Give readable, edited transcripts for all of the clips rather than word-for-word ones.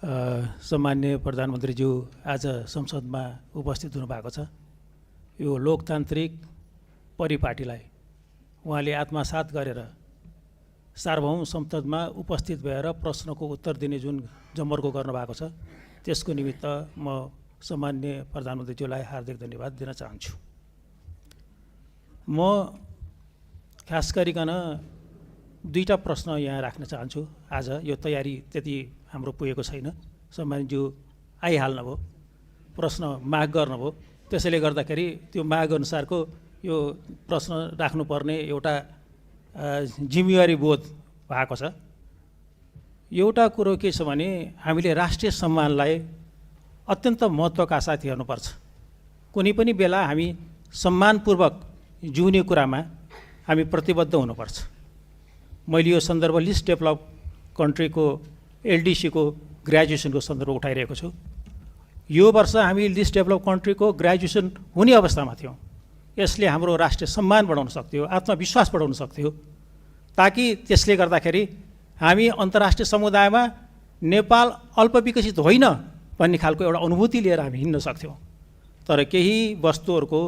सम्माननीय प्रधानमन्त्रीज्यू आज संसदमा उपस्थित हुनुभएको छ। यो लोकतान्त्रिक परिपाटीलाई उहाँले आत्मसात गरेर सार्वभौम संसदमा उपस्थित भएर प्रश्नको उत्तर दिने जुन जमर्को गर्नुभएको छ, त्यसको निमित्त म सम्माननीय प्रधानमन्त्रीज्यूलाई हार्दिक धन्यवाद दिन चाहन्छु। म खास गरिकन दुईटा प्रश्न यहाँ राख्न चाहन्छु। आज यो तयारी त्यति हाम्रो पुगेको छैन। सम्मानज्यू आइहाल्नुभयो, प्रश्न माग गर्नुभयो, त्यसैले गर्दाखेरि त्यो माग अनुसारको यो प्रश्न राख्नुपर्ने एउटा जिम्मेवारी बोध भएको छ। एउटा कुरो के छ भने हामीले राष्ट्रिय सम्मानलाई अत्यन्त महत्त्वका साथ हेर्नुपर्छ। कुनै पनि बेला हामी सम्मानपूर्वक जिउने कुरामा हामी प्रतिबद्ध हुनुपर्छ। मैले यो सन्दर्भ लिस्ट डेभलप कन्ट्रीको एलडिसीको ग्रेजुएसनको सन्दर्भ उठाइरहेको छु। यो वर्ष हामी लिस्ट डेभलप कन्ट्रीको ग्रेजुएसन हुने अवस्थामा थियौँ। यसले हाम्रो राष्ट्रिय सम्मान बढाउन सक्थ्यो, आत्मविश्वास बढाउन सक्थ्यो, ताकि त्यसले गर्दाखेरि हामी अन्तर्राष्ट्रिय समुदायमा नेपाल अल्पविकसित होइन भन्ने खालको एउटा अनुभूति लिएर हामी हिँड्न सक्थ्यौँ। तर केही वस्तुहरूको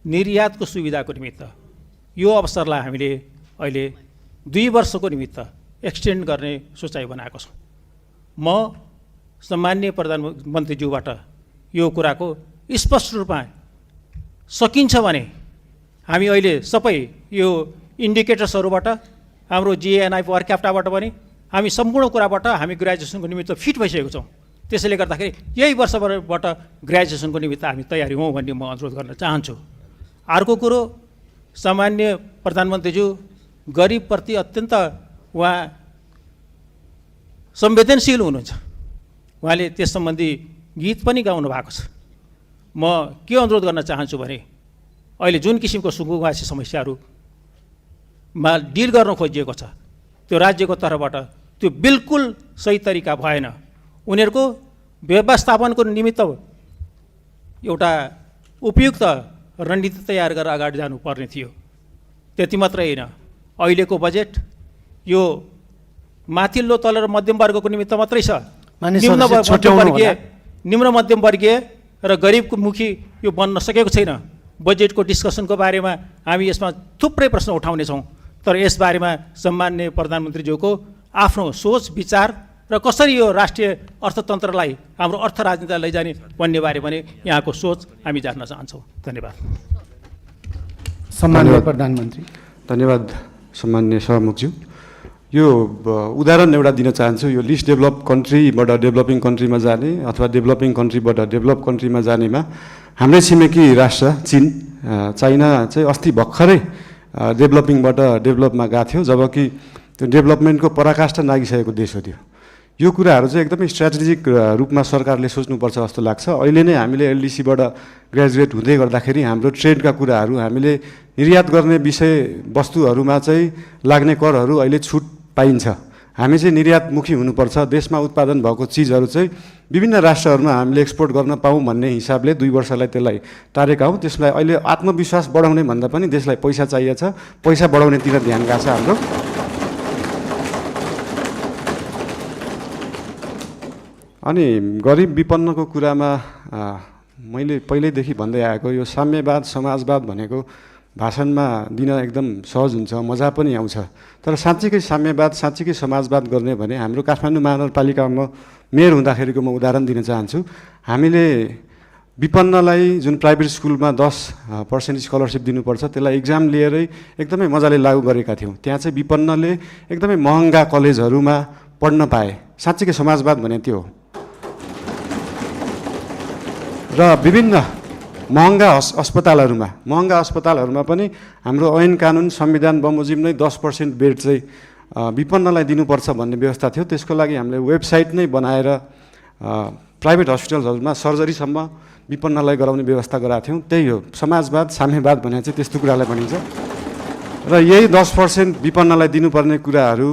निर्यातको सुविधाको निमित्त यो अवसरलाई हामीले अहिले 2 वर्षको निमित्त एक्सटेन्ड गर्ने सोचाइ बनाएको छौँ। म सम्माननीय प्रधानमन्त्रीज्यूबाट यो कुराको स्पष्ट रूपमा सकिन्छ भने हामी अहिले सबै यो इन्डिकेटर्सहरूबाट हाम्रो जिएनआई पर क्याप्टाबाट पनि हामी सम्पूर्ण कुराबाट हामी ग्रेजुएसनको निमित्त फिट भइसकेको छौँ। त्यसैले गर्दाखेरि यही वर्षबाट ग्रेजुएसनको निमित्त हामी तयारी हौँ भन्ने म अनुरोध गर्न चाहन्छु। अर्को कुरो, सामान्य प्रधानमन्त्रीज्यू गरिबप्रति अत्यन्त उहाँ संवेदनशील हुनुहुन्छ। उहाँले त्यस सम्बन्धी गीत पनि गाउनु भएको छ। म के अनुरोध गर्न चाहन्छु भने अहिले जुन किसिमको सुकुम्बासी समस्याहरूमा डिल गर्न खोजिएको छ, त्यो राज्यको तर्फबाट त्यो बिल्कुल सही तरिका भएन। उनीहरूको व्यवस्थापनको निमित्त एउटा उपयुक्त रणनीति तयार गरेर अगाडि जानुपर्ने थियो। त्यति मात्रै होइन, अहिलेको बजेट यो माथिल्लो तल र मध्यम वर्गको निमित्त मात्रै छ। निम्न मध्यम वर्गीय र गरिबको मुखी यो बन्न सकेको छैन। बजेटको डिस्कसनको बारेमा हामी यसमा थुप्रै प्रश्न उठाउनेछौँ, तर यसबारेमा सम्माननीय प्रधानमन्त्रीज्यूको आफ्नो सोच विचार र कसरी यो राष्ट्रिय अर्थतन्त्रलाई हाम्रो अर्थ राजनीतिलाई लैजाने भन्ने बारे पनि यहाँको सोच हामी जान्न चाहन्छौँ। धन्यवाद। सम्माननीय प्रधानमन्त्री। धन्यवाद सम्माननीय सभामुखज्यू। यो उदाहरण एउटा दिन चाहन्छु। यो लिस्ट डेभलप कन्ट्रीबाट डेभलपिङ कन्ट्रीमा जाने अथवा डेभलपिङ कन्ट्रीबाट डेभलप कन्ट्रीमा जानेमा हाम्रै छिमेकी राष्ट्र चाइना चाहिँ अस्ति भर्खरै डेभलपिङबाट डेभलपमा गएको थियो, जबकि त्यो डेभलपमेन्टको पराकाष्ठा नागिसकेको देश हो त्यो। यो कुराहरू चाहिँ एकदमै स्ट्राटेजिक रूपमा सरकारले सोच्नुपर्छ जस्तो लाग्छ। अहिले नै हामीले एलडिसीबाट ग्रेजुएट हुँदै गर्दाखेरि हाम्रो ट्रेडका कुराहरू, हामीले निर्यात गर्ने विषय वस्तुहरूमा चाहिँ लाग्ने करहरू अहिले छुट पाइन्छ। हामी चाहिँ निर्यातमुखी हुनुपर्छ। देशमा उत्पादन भएको चिजहरू चाहिँ विभिन्न राष्ट्रहरूमा हामीले एक्सपोर्ट गर्न पाऊँ भन्ने हिसाबले 2 वर्षलाई त्यसलाई टारेका हौँ। त्यसलाई अहिले आत्मविश्वास बढाउने भन्दा पनि देशलाई पैसा चाहिएको छ, पैसा बढाउनेतिर ध्यान गएको छ हाम्रो। अनि गरिब विपन्नको कुरामा मैले पहिल्यैदेखि भन्दै आएको यो साम्यवाद समाजवाद भनेको भाषणमा दिन एकदम सहज हुन्छ, मजा पनि आउँछ। तर साँच्चीकै साम्यवाद साँच्चीकै समाजवाद गर्ने भने हाम्रो काठमाडौँ महानगरपालिकामा मेयर हुँदाखेरिको म उदाहरण दिन चाहन्छु। हामीले विपन्नलाई जुन प्राइभेट स्कुलमा 10% स्कलरसिप दिनुपर्छ, त्यसलाई इक्जाम लिएरै एकदमै मजाले लागू गरेका थियौँ। त्यहाँ चाहिँ विपन्नले एकदमै महँगा कलेजहरूमा पढ्न पाए। साँच्चीकै समाजवाद भने त्यो हो। र विभिन्न महँगा अस्पतालहरूमा पनि हाम्रो ऐन कानुन संविधान बमोजिम नै 10% बेड चाहिँ विपन्नलाई दिनुपर्छ भन्ने व्यवस्था थियो। त्यसको लागि हामीले वेबसाइट नै बनाएर प्राइभेट हस्पिटलहरूमा सर्जरीसम्म विपन्नलाई गराउने व्यवस्था गराएको थियौँ। त्यही हो समाजवाद साम्यवाद भने चाहिँ त्यस्तो कुरालाई भनिन्छ। र यही 10% विपन्नलाई दिनुपर्ने कुराहरू,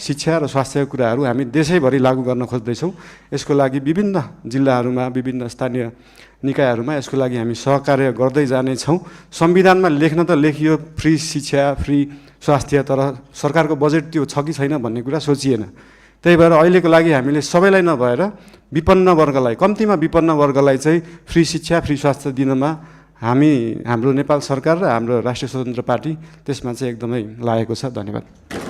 शिक्षा र स्वास्थ्यको कुराहरू हामी देशैभरि लागू गर्न खोज्दैछौँ। यसको लागि विभिन्न जिल्लाहरूमा विभिन्न स्थानीय निकायहरूमा यसको लागि हामी सहकार्य गर्दै जानेछौँ। संविधानमा लेख्न त लेखियो फ्री शिक्षा फ्री स्वास्थ्य, तर सरकारको बजेट त्यो छ कि छैन भन्ने कुरा सोचिएन। त्यही भएर अहिलेको लागि हामीले सबैलाई नभएर विपन्न वर्गलाई, कम्तीमा विपन्न वर्गलाई चाहिँ फ्री शिक्षा, फ्री स्वास्थ्य दिनमा हाम्रो नेपाल सरकार र हाम्रो राष्ट्रिय स्वतन्त्र पार्टी त्यसमा चाहिँ एकदमै लागेको छ। धन्यवाद।